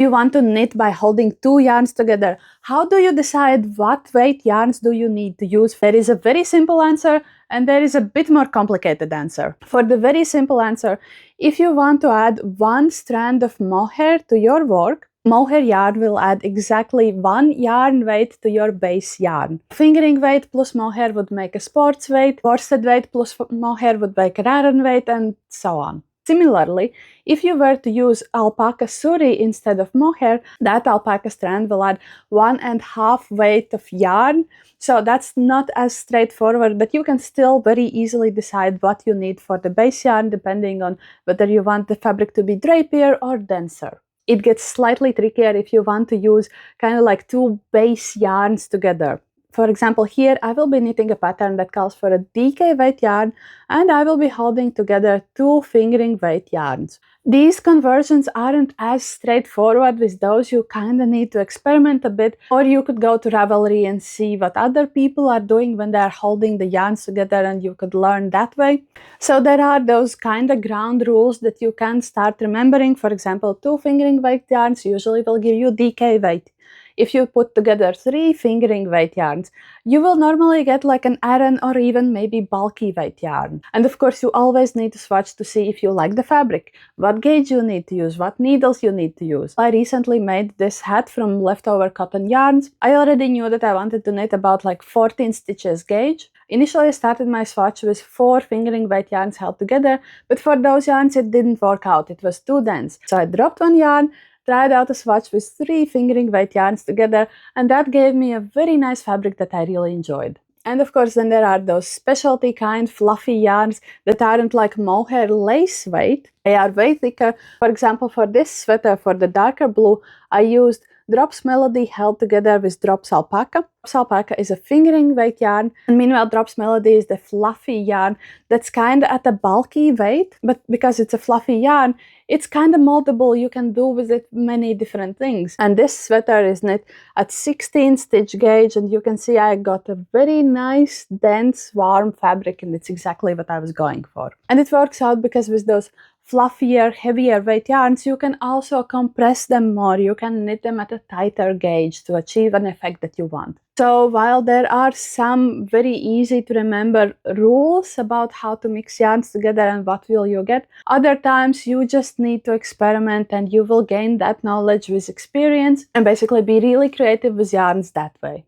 You want to knit by holding two yarns together. How do you decide what weight yarns do you need to use? There is a very simple answer and there is a bit more complicated answer. For the very simple answer, if you want to add one strand of mohair to your work, mohair yarn will add exactly one yarn weight to your base yarn. Fingering weight plus mohair would make a sports weight, worsted weight plus mohair would make a rayon weight, and so on. Similarly, if you were to use alpaca suri instead of mohair, that alpaca strand will add 1.5 weight of yarn. So that's not as straightforward, but you can still very easily decide what you need for the base yarn depending on whether you want the fabric to be drapier or denser. It gets slightly trickier if you want to use kind of like two base yarns together. For example, here I will be knitting a pattern that calls for a DK weight yarn, and I will be holding together two fingering weight yarns. These conversions aren't as straightforward with those. You kind of need to experiment a bit, or you could go to Ravelry and see what other people are doing when they're holding the yarns together, and you could learn that way. So there are those kind of ground rules that you can start remembering. For example, two fingering weight yarns usually will give you DK weight. If you put together three fingering weight yarns, you will normally get like an Aran or even maybe bulky weight yarn. And of course, you always need to swatch to see if you like the fabric, what gauge you need to use, what needles you need to use. I recently made this hat from leftover cotton yarns. I already knew that I wanted to knit about like 14 stitches gauge. Initially, I started my swatch with 4 fingering weight yarns held together, but for those yarns it didn't work out. It was too dense. So I dropped one yarn, tried out a swatch with 3 fingering weight yarns together, and that gave me a very nice fabric that I really enjoyed. And of course, then there are those specialty kind fluffy yarns that aren't like mohair lace weight. They are way thicker. For example, for this sweater, for the darker blue, I used Drops Melody held together with Drops Alpaca. Drops Alpaca is a fingering weight yarn, and meanwhile Drops Melody is the fluffy yarn that's kind of at a bulky weight, but because it's a fluffy yarn, it's kind of moldable. You can do with it many different things. And this sweater is knit at 16 stitch gauge, and you can see I got a very nice, dense, warm fabric, and it's exactly what I was going for. And it works out because with those fluffier, heavier weight yarns, you can also compress them more. You can knit them at a tighter gauge to achieve an effect that you want. So while there are some very easy to remember rules about how to mix yarns together and what will you get, other times you just need to experiment and you will gain that knowledge with experience and basically be really creative with yarns that way.